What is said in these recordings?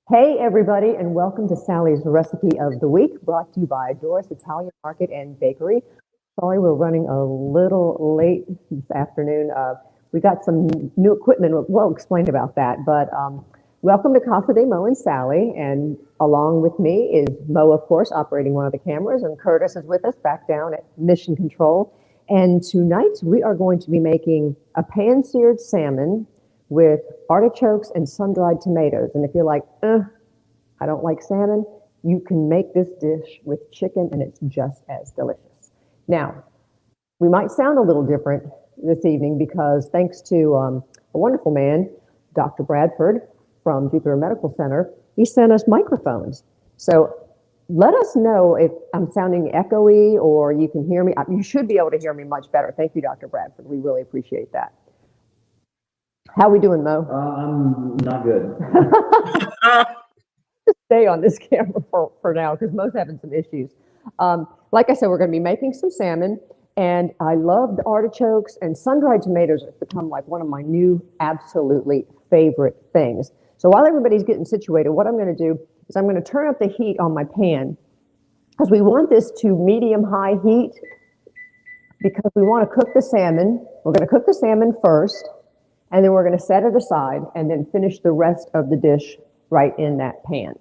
Hey, everybody, and welcome to Sally's Recipe of the Week, brought to you by Doris Italian Market and Bakery. Sorry, we're running a little late this afternoon. We got some new equipment. We'll explain about that. But welcome to Casa de Mo and Sally. And along with me is Mo, of course, operating one of the cameras, and Curtis is with us back down at Mission Control. And tonight we are going to be making a pan-seared salmon with artichokes and sun-dried tomatoes. And if you're like, I don't like salmon, you can make this dish with chicken and it's just as delicious. Now, we might sound a little different this evening because thanks to a wonderful man, Dr. Bradford from Jupiter Medical Center, he sent us microphones. So let us know if I'm sounding echoey or you can hear me. You should be able to hear me much better. Thank you, Dr. Bradford. We really appreciate that. How we doing, Mo? I'm not good. Stay on this camera for now because Mo's having some issues. Like I said, we're going to be making some salmon, and I love the artichokes, and sun-dried tomatoes have become like one of my new absolutely favorite things. So while everybody's getting situated, what I'm going to do is I'm going to turn up the heat on my pan because we want this to medium-high heat because we want to cook the salmon. We're going to cook the salmon first, and then we're going to set it aside and then finish the rest of the dish right in that pan.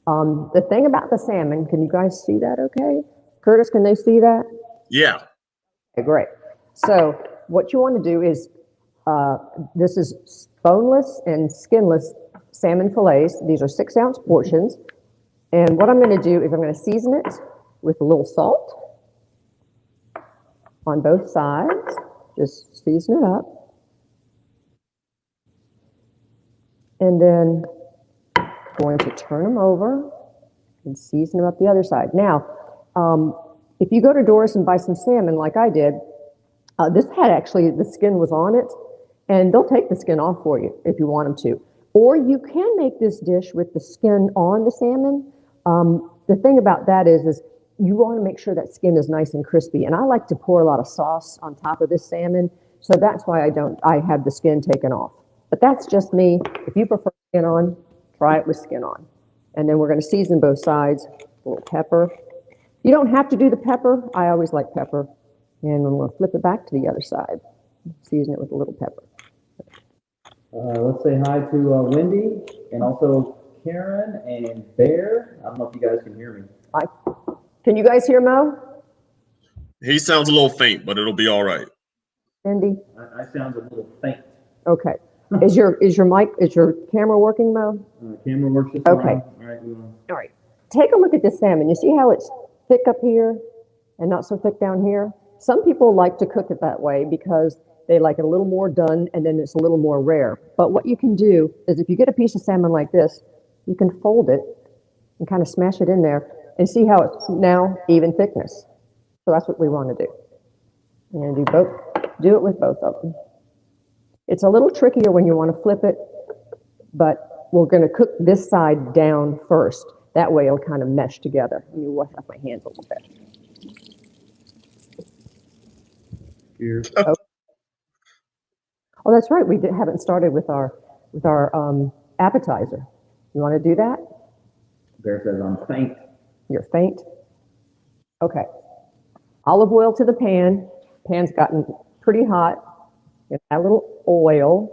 The thing about the salmon, can you guys see that okay? Curtis, can they see that? Yeah. Okay, great. So what you want to do is, this is boneless and skinless salmon fillets. These are 6-ounce portions. And what I'm going to do is I'm going to season it with a little salt on both sides. Just season it up. And then going to turn them over and season them up the other side. Now, if you go to Doris and buy some salmon like I did, this had actually, the skin was on it, and they'll take the skin off for you if you want them to. Or you can make this dish with the skin on the salmon. The thing about that is you want to make sure that skin is nice and crispy. And I like to pour a lot of sauce on top of this salmon, so that's why I have the skin taken off. But that's just me. If you prefer skin on, try it with skin on. And then we're going to season both sides. A little pepper. You don't have to do the pepper. I always like pepper. And we're going to flip it back to the other side. Season it with a little pepper. Let's say hi to Wendy and also Karen and Bear. I don't know if you guys can hear me. Can you guys hear Mo? He sounds a little faint, but it'll be all right. Wendy? I sound a little faint. Okay. Is your camera working, Mo? Camera works just okay. fine. All right. Take a look at this salmon. You see how it's thick up here and not so thick down here? Some people like to cook it that way because they like it a little more done and then it's a little more rare. But what you can do is if you get a piece of salmon like this, you can fold it and kind of smash it in there and see how it's now even thickness. So that's what we want to do. And do it with both of them. It's a little trickier when you want to flip it, but we're going to cook this side down first. That way it'll kind of mesh together. Let me wash off my hands a little bit. Here. Oh, that's right. We haven't started with our appetizer. You want to do that? Bear says I'm faint. You're faint? Okay. Olive oil to the pan. Pan's gotten pretty hot. Add a little oil,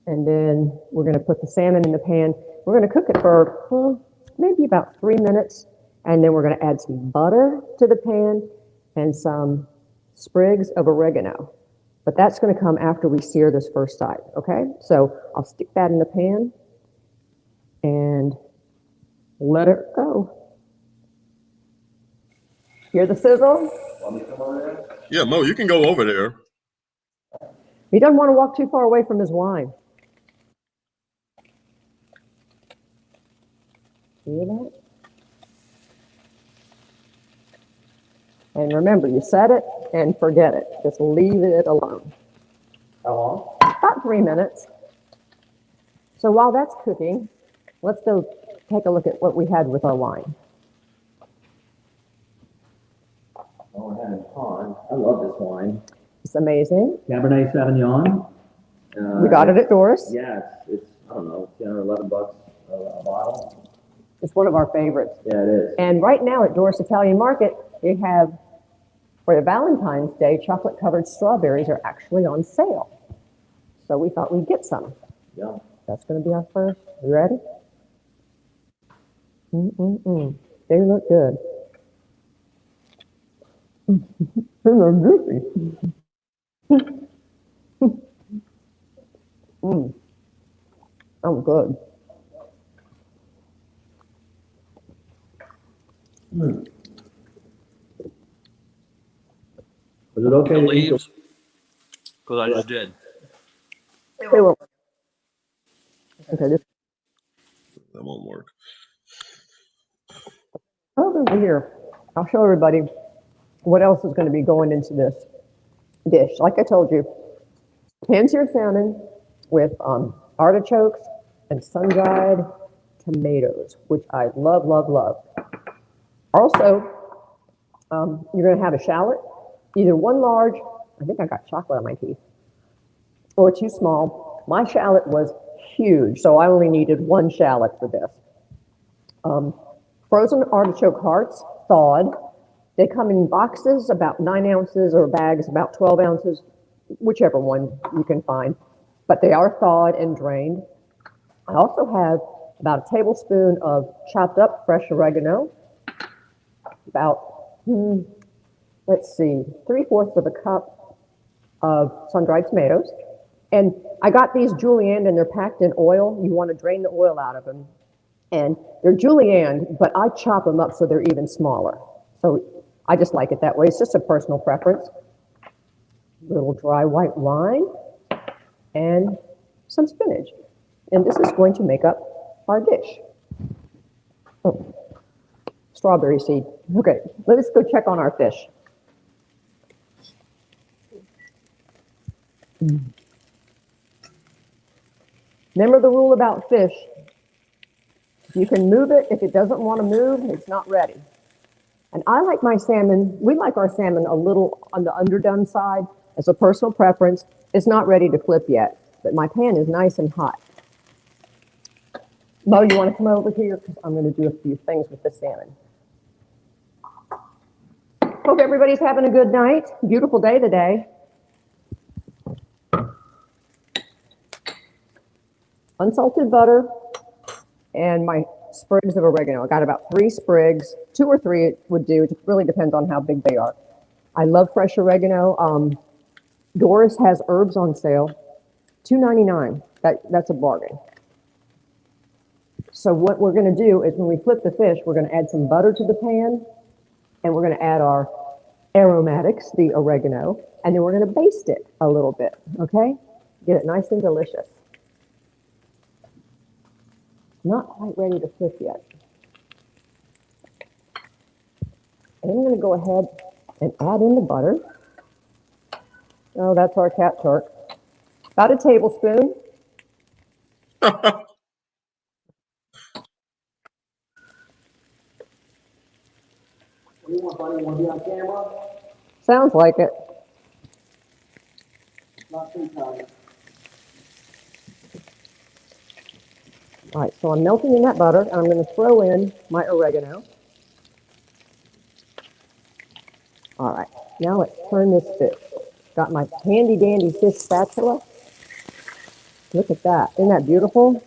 and then we're going to put the salmon in the pan. We're going to cook it for maybe about 3 minutes, and then we're going to add some butter to the pan and some sprigs of oregano. But that's going to come after we sear this first side, okay? So I'll stick that in the pan and let it go. Hear the sizzle? Yeah, Mo, you can go over there. He doesn't want to walk too far away from his wine. Hear that? And remember, you set it and forget it. Just leave it alone. How long? About 3 minutes. So while that's cooking, let's go take a look at what we had with our wine. Oh, we're having fun. I love this wine. It's amazing. Cabernet Sauvignon. We got it at Doris. Yeah, it's I don't know, 10 or $11. bottom. It's one of our favorites. Yeah, it is. And right now at Doris Italian Market, they have, for the Valentine's Day, chocolate-covered strawberries are actually on sale. So we thought we'd get some. Yum. That's going to be our first. You ready? They look good. They look goofy. Oh, good. Was it okay The to eat leaves? Because I just did. They will. Okay, this That won't work. over here. I'll show everybody what else is going to be going into this dish. Like I told you, pan-seared salmon with artichokes and sun-dried tomatoes, which I love, love, love. Also, you're going to have a shallot, either one large, I think I got chocolate on my teeth, or two small. My shallot was huge, so I only needed one shallot for this. Frozen artichoke hearts, thawed. They come in boxes about 9 ounces or bags about 12 ounces, whichever one you can find. But they are thawed and drained. I also have about a tablespoon of chopped up fresh oregano, about, let's see, 3/4 of a cup of sun-dried tomatoes. And I got these julienne and they're packed in oil. You want to drain the oil out of them. And they're julienne, but I chop them up so they're even smaller. So I just like it that way. It's just a personal preference. A little dry white wine and some spinach. And this is going to make up our dish. Oh, strawberry seed. Okay, let's go check on our fish. Remember the rule about fish. You can move it. If it doesn't want to move, it's not ready. And I like my salmon, we like our salmon a little on the underdone side as a personal preference. It's not ready to flip yet, but my pan is nice and hot. Mo, you want to come over here? Because I'm going to do a few things with the salmon. Hope everybody's having a good night. Beautiful day today. Unsalted butter and my sprigs of oregano. I got about 3 sprigs, 2 or 3 would do. It really depends on how big they are. I love fresh oregano. Doris has herbs on sale, $2.99. That's a bargain. So what we're going to do is when we flip the fish, we're going to add some butter to the pan, and we're going to add our aromatics, the oregano, and then we're going to baste it a little bit, okay? Get it nice and delicious. Not quite ready to flip yet. And I'm going to go ahead and add in the butter. Oh, that's our cat turk. About a tablespoon. You want to be on camera? Sounds like it. Not too tight. All right, so I'm melting in that butter, and I'm going to throw in my oregano. All right, now let's turn this fish. Got my handy dandy fish spatula. Look at that. Isn't that beautiful?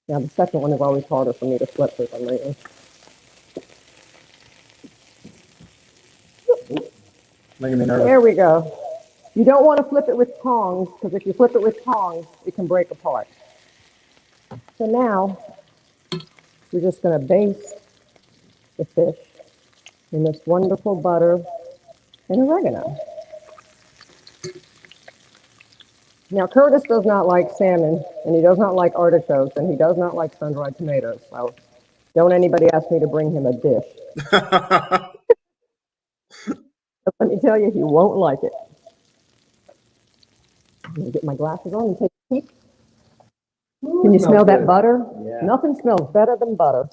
Now the second one is always harder for me to flip for some reason. Making me nervous. There we go. You don't want to flip it with tongs, because if you flip it with tongs, it can break apart. So now, we're just going to baste the fish in this wonderful butter and oregano. Now, Curtis does not like salmon, and he does not like artichokes, and he does not like sun-dried tomatoes. So don't anybody ask me to bring him a dish. Let me tell you, he won't like it. I'm going to get my glasses on and take a peek. Can you smell that butter? Yeah. Nothing smells better than butter.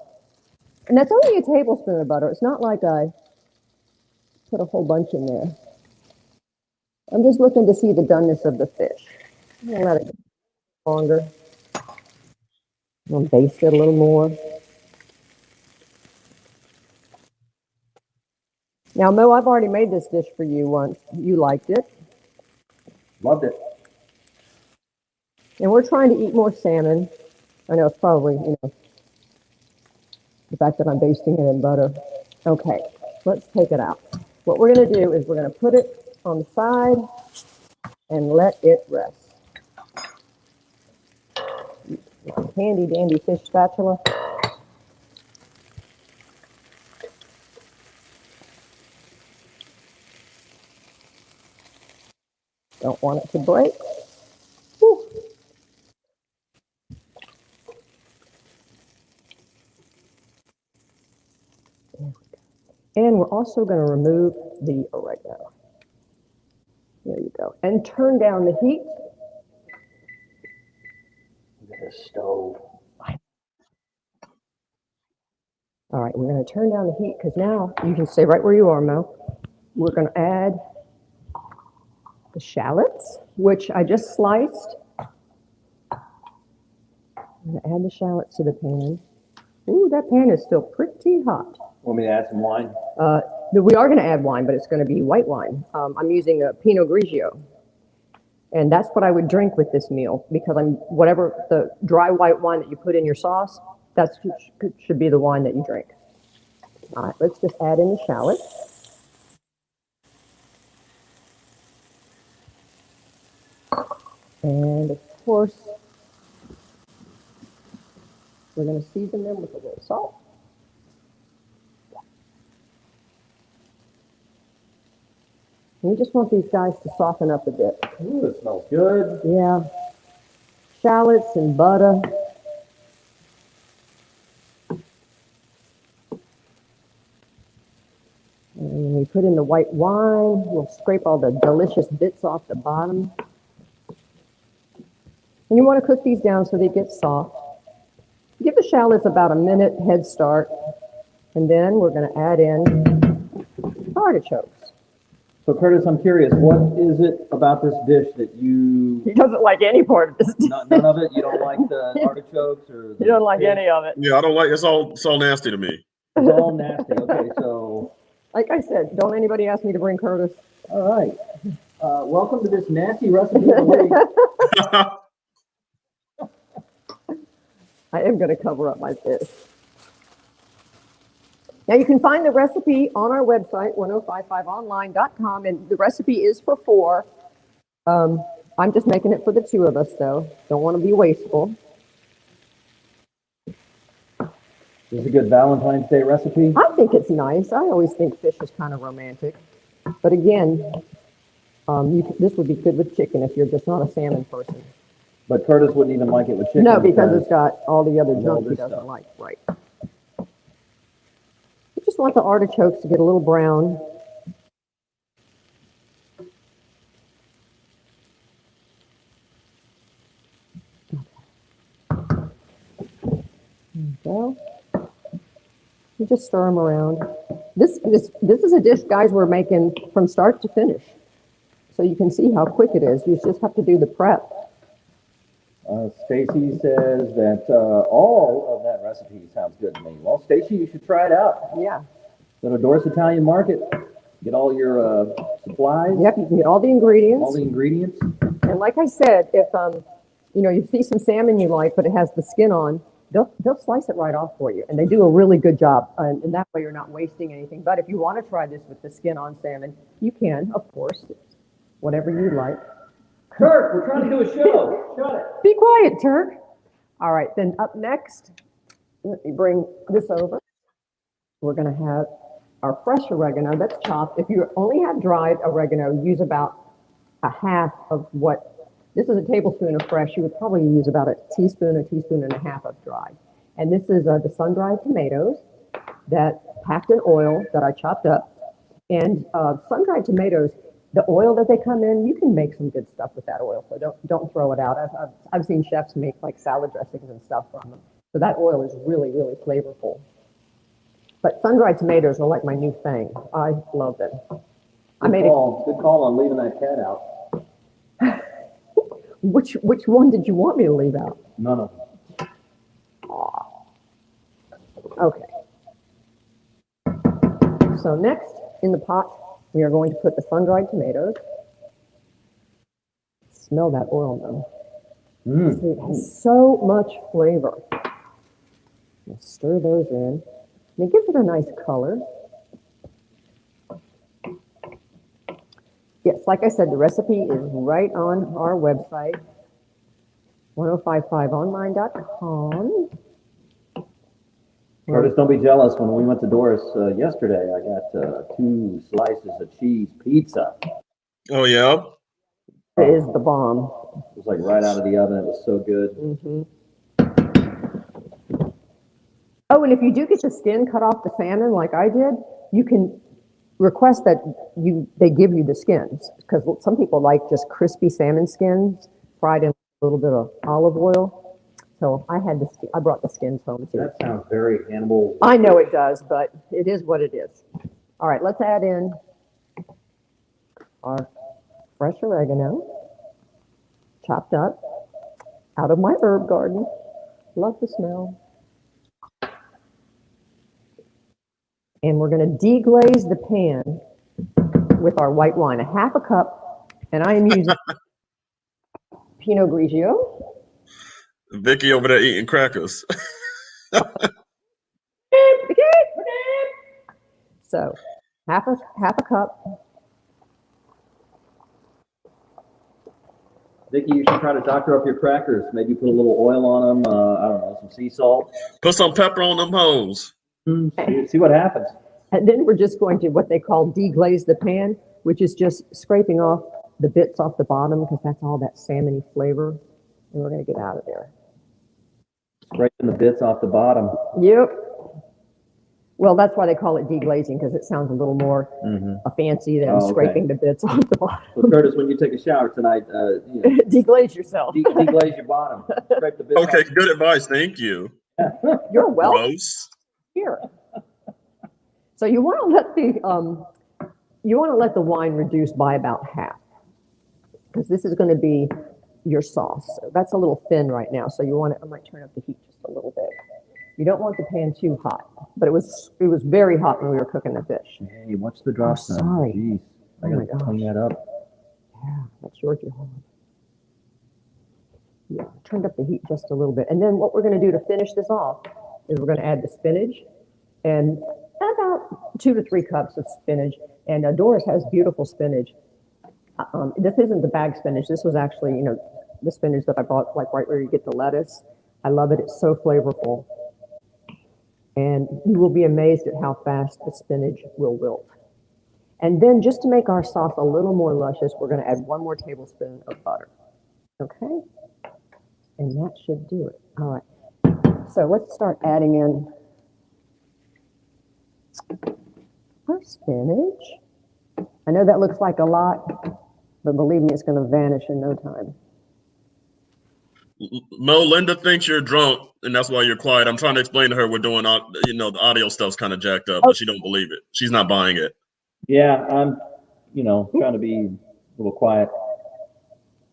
And that's only a tablespoon of butter. It's not like I put a whole bunch in there. I'm just looking to see the doneness of the fish. I'm gonna let it go. longer. I'll baste it a little more. Now, Mo, I've already made this dish for you once. You liked it. Loved it. And we're trying to eat more salmon. I know it's probably, the fact that I'm basting it in butter. Okay, let's take it out. What we're going to do is we're going to put it on the side and let it rest. Handy dandy fish spatula. Don't want it to break. Whew. And we're also going to remove the oregano. There you go. And turn down the heat. Look at this stove. All right, we're going to turn down the heat because now you can stay right where you are, Mo. We're going to add the shallots, which I just sliced. I'm going to add the shallots to the pan. Ooh, that pan is still pretty hot. Want me to add some wine? We are going to add wine, but it's going to be white wine. I'm using a Pinot Grigio. And that's what I would drink with this meal because whatever the dry white wine that you put in your sauce, that should be the wine that you drink. All right, let's just add in the shallots. And of course, we're going to season them with a little salt. We just want these guys to soften up a bit. Ooh, it smells good. Yeah. Shallots and butter. And we put in the white wine. We'll scrape all the delicious bits off the bottom. And you want to cook these down so they get soft. Give the shallots about a minute head start. And then we're going to add in artichokes. So Curtis, I'm curious, what is it about this dish that you... He doesn't like any part of this dish. None of it? You don't like the artichokes or... He doesn't like any of it. Yeah, I don't like it's all nasty to me. It's all nasty. Okay, so... Like I said, don't anybody ask me to bring Curtis. All right. Welcome to this nasty recipe of the week. I am going to cover up my fish. Now, you can find the recipe on our website, 1055online.com, and the recipe is for 4. I'm just making it for the 2 of us, though. Don't want to be wasteful. This is a good Valentine's Day recipe. I think it's nice. I always think fish is kind of romantic. But again, this would be good with chicken if you're just not a salmon person. But Curtis wouldn't even like it with chicken. No, because it's got all the other junk he doesn't stuff. like. Right. You just want the artichokes to get a little brown. There you go. You just stir them around. This is a dish, guys, we're making from start to finish. So you can see how quick it is. You just have to do the prep. Stacy says that all of that recipe sounds good to me. Well, Stacy, you should try it out. Yeah. Go to Doris Italian Market, get all your supplies. Yep, you can get all the ingredients. All the ingredients. And like I said, if you see some salmon you like, but it has the skin on, they'll slice it right off for you. And they do a really good job. And that way you're not wasting anything. But if you want to try this with the skin on salmon, you can, of course, whatever you like. Kurt, we're trying to do a show. Shut it. Be quiet, Turk. All right, then up next, let me bring this over. We're going to have our fresh oregano that's chopped. If you only have dried oregano, use about a half of what, this is a tablespoon of fresh. You would probably use about a teaspoon and a half of dried. And this is the sun-dried tomatoes that packed in oil that I chopped up. And sun-dried tomatoes, the oil that they come in, you can make some good stuff with that oil. So don't throw it out. I've seen chefs make like salad dressings and stuff from them. So that oil is really, really flavorful. But sun-dried tomatoes are like my new thing. I love them. Good call on leaving that cat out. Which one did you want me to leave out? None of them. Okay. So next in the pot, we are going to put the sun-dried tomatoes. Smell that oil now. It has so much flavor. We'll stir those in. And it gives it a nice color. Yes, like I said, the recipe is right on our website, 1055online.com. Curtis, don't be jealous. When we went to Doris yesterday, I got 2 slices of cheese pizza. Oh yeah. It is the bomb. It was like right out of the oven. It was so good. Oh, and if you do get the skin cut off the salmon like I did, you can request that they give you the skins, because some people like just crispy salmon skins fried in a little bit of olive oil. So I brought the skins home too. That sounds very Hannibal. I know it does, but it is what it is. All right, let's add in our fresh oregano, chopped up out of my herb garden. Love the smell. And we're going to deglaze the pan with our white wine, a half a cup, and I am using Pinot Grigio. Vicky over there eating crackers. So half a cup. Vicky, you should try to doctor up your crackers. Maybe put a little oil on them. I don't know, some sea salt. Put some pepper on them hoes. See what happens. And then we're just going to what they call deglaze the pan, which is just scraping off the bits off the bottom, because that's all that salmony flavor. And we're going to get out of there. Scraping the bits off the bottom. Yep. Well, that's why they call it deglazing, because it sounds a little more fancy than scraping the bits off the bottom. Well, Curtis, when you take a shower tonight, deglaze yourself. Deglaze your bottom. Scrape the bits Okay, off. good advice. Thank you. You're welcome. Gross. Here. So you want to let the wine reduce by about half, because this is going to be your sauce. So that's a little thin right now, so I might turn up the heat just a little bit. You don't want the pan too hot, but it was very hot when we were cooking the fish. Hey, watch the drops. Oh, sorry. Jeez, I gotta clean that up. Yeah, that's your job. Yeah, turned up the heat just a little bit. And then what we're going to do to finish this off is we're going to add the spinach, and about 2 to 3 cups of spinach. And Doris has beautiful spinach. This isn't the bag spinach. This was actually, the spinach that I bought, like right where you get the lettuce. I love it. It's so flavorful. And you will be amazed at how fast the spinach will wilt. And then just to make our sauce a little more luscious, we're going to add 1 more tablespoon of butter. Okay? And that should do it. All right. So let's start adding in our spinach. I know that looks like a lot, but believe me, it's going to vanish in no time. No, Linda thinks you're drunk, and that's why you're quiet. I'm trying to explain to her we're doing, the audio stuff's kind of jacked up, but she don't believe it. She's not buying it. Yeah, I'm, trying to be a little quiet.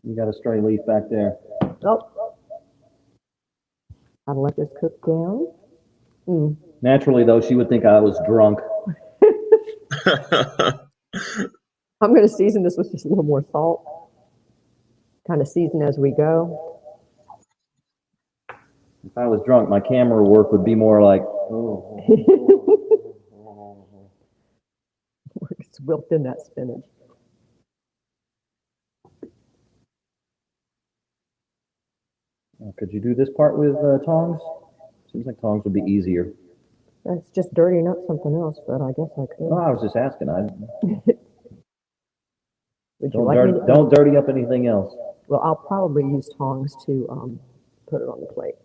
You got a stray leaf back there. Oh. Gotta let this cook down. Naturally, though, she would think I was drunk. I'm going to season this with just a little more salt. Kind of season as we go. If I was drunk, my camera work would be more like, It's wilt in that spinach. Could you do this part with tongs? Seems like tongs would be easier. That's just dirtying up something else, but I guess I could. No, I was just asking. Don't dirty up anything else. Well, I'll probably use tongs to put it on the plate.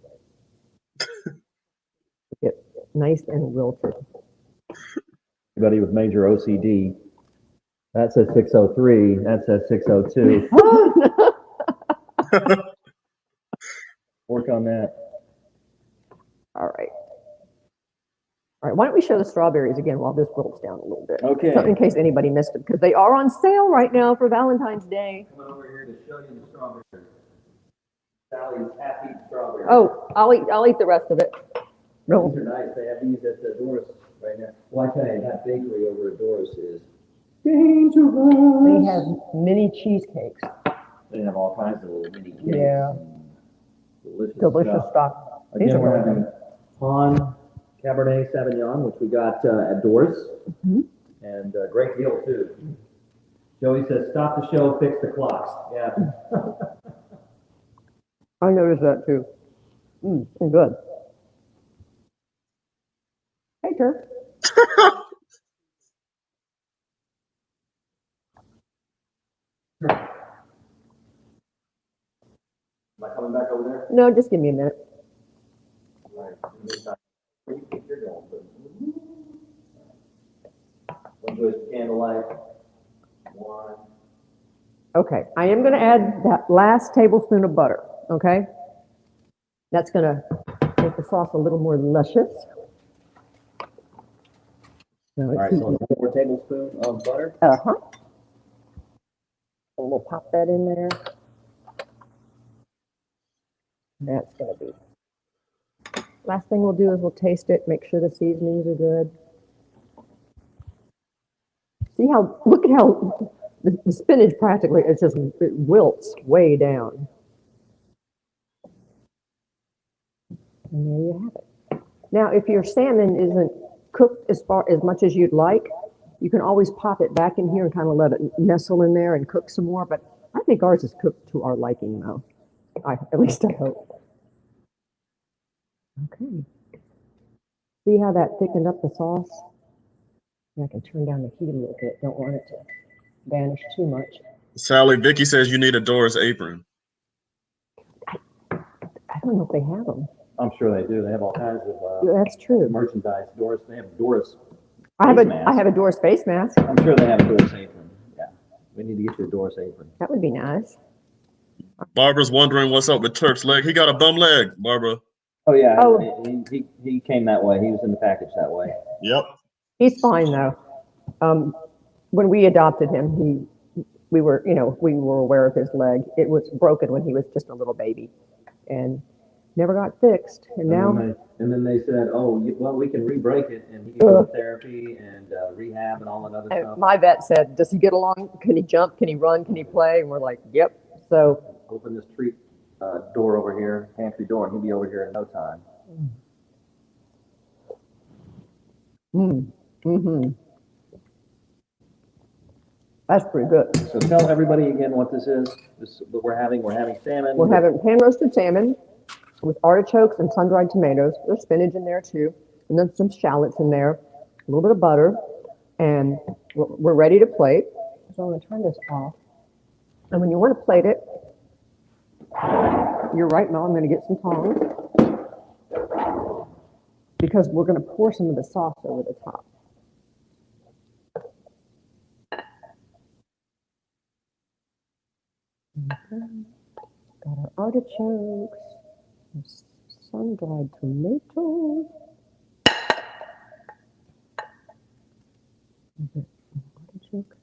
Get nice and wilted. Anybody with major OCD, that says 603, that says 602. Work on that. All right. All right, why don't we show the strawberries again while this wilts down a little bit? Okay. So in case anybody missed it, because they are on sale right now for Valentine's Day. Come over here to show you the strawberries. Sally's half-eaten strawberries. Oh, I'll eat the rest of it. No. These are nice. They have these at Doris right now. Well, I tell you, that bakery over at Doris is dangerous. They have mini cheesecakes. They have all kinds of little mini cakes. Yeah. And Delicious stuff. These Again, are we're really having Han Cabernet Sauvignon, which we got at Doris, and a great deal too. Joey says, "Stop the show, fix the clocks." Yeah. I noticed that too. Good. Hey, Turf. Am I coming back over there? No, just give me a minute. All right. Where do you think you're going? One goes to candlelight. One. Okay, I am going to add that last tablespoon of butter, okay? That's going to make the sauce a little more luscious. Now All right, so 1 tablespoon of butter. Uh-huh. And we'll pop that in there. That's going to be. Last thing we'll do is we'll taste it, make sure the seasonings are good. See how, look at how the spinach practically, it wilts way down. And there you have it. Now, if your salmon isn't cooked as much as you'd like, you can always pop it back in here and kind of let it nestle in there and cook some more. But I think ours is cooked to our liking, though. At least I hope. Okay. See how that thickened up the sauce? I can turn down the heat a little bit. Don't want it to vanish too much. Sally, Vicky says you need a Doris apron. I don't know if they have them. I'm sure they do. They have all kinds of That's true. merchandise. Doris, they have Doris. I have a Doris face mask. I'm sure they have a Doris apron. Yeah, we need to get you a Doris apron. That would be nice. Barbara's wondering what's up with Turk's leg. He got a bum leg, Barbara. Oh yeah, Oh. he came that way. He was in the package that way. Yep. He's fine though. When we adopted him, we were aware of his leg. It was broken when he was just a little baby, and never got fixed. And now, and then they said, "Oh, well, we can re-break it, and he can go to therapy and rehab and all that other stuff." my vet said, "Does he get along? Can he jump? Can he run? Can he play?" And we're like, "Yep." So open this treat door over here, pantry door, and he'll be over here in no time. That's pretty good. So tell everybody again what this is. We're having salmon. We're having pan-roasted salmon with artichokes and sun-dried tomatoes. There's spinach in there too, and then some shallots in there, a little bit of butter, and we're ready to plate. So I'm going to turn this off. And when you want to plate it, you're right, Mel, I'm going to get some tongs because we're going to pour some of the sauce over the top. Got our artichokes, sun-dried tomatoes. Artichoke,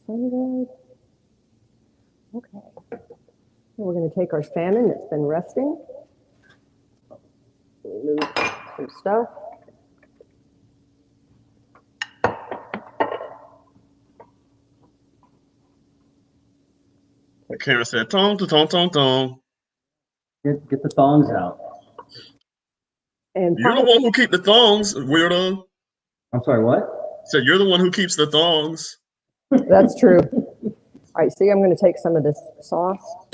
sun-dried. Okay. Now we're going to take our salmon that's been resting. Remove some stuff. Karen said, "Tong, tong, tong, tong." Get the thongs out. And You're the one who keep the thongs, weirdo. I'm sorry, what? Said you're the one who keeps the thongs. That's true. All right, see, I'm going to take some of this sauce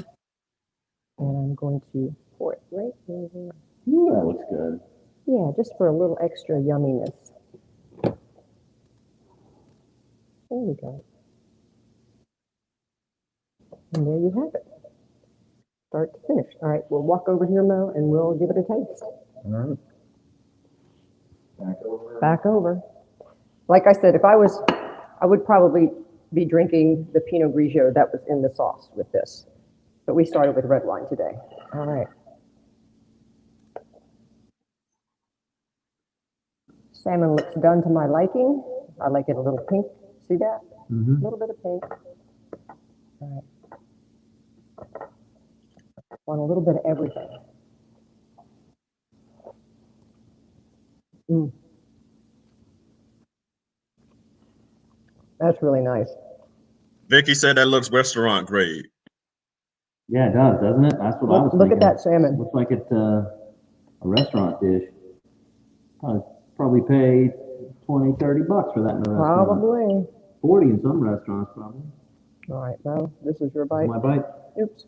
and I'm going to pour it right over. Ooh, that looks good. Yeah, just for a little extra yumminess. There we go. And there you have it. Start to finish. All right, we'll walk over here, Mo, and we'll give it a taste. All right. Back over. Like I said, I would probably be drinking the Pinot Grigio that was in the sauce with this. But we started with red wine today. All right. Salmon looks done to my liking. I like it a little pink. See that? A little bit of pink. All right. want a little bit of everything. Mm. That's really nice. Vicky said that looks restaurant grade. Yeah, it does, doesn't it? That's what I was Look thinking. at that salmon. Looks like it's a restaurant dish. Probably pay 20, 30 bucks for that in a restaurant. Probably. 40 in some restaurants, probably. All right, Bo, this is your bite. My bite. Oops.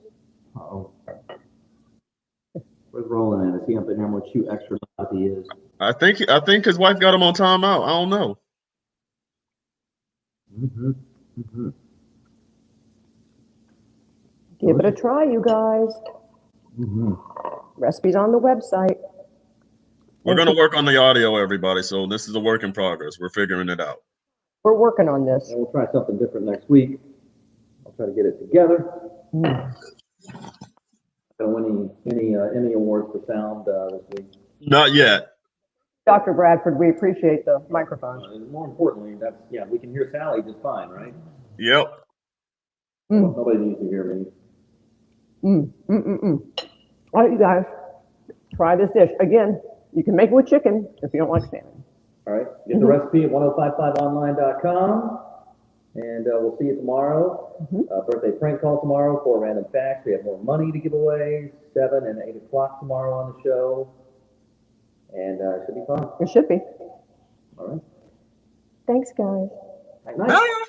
Uh-oh. Where's Roland at? Is he up in there? I'm gonna shoot extra loud if he is. I think his wife got him on timeout. I don't know. Mm-hmm. Mm-hmm. Give it a try, you guys. Mm-hmm. Recipes on the website. We're going to work on the audio, everybody. So this is a work in progress. We're figuring it out. We're working on this. And we'll try something different next week. I'll try to get it together. Mm. Don't win any awards for sound this week. Not yet. Dr. Bradford, we appreciate the microphone. And more importantly, we can hear Sally just fine, right? Yep. Mm. Nobody needs to hear me. All right, you guys, try this dish. Again, you can make it with chicken if you don't like salmon. All right, get the recipe at 1055online.com, and we'll see you tomorrow. Birthday prank call tomorrow, 4 random facts. We have more money to give away, 7 and 8 o'clock tomorrow on the show, and it should be fun. It should be. All right. Thanks, guys. Night.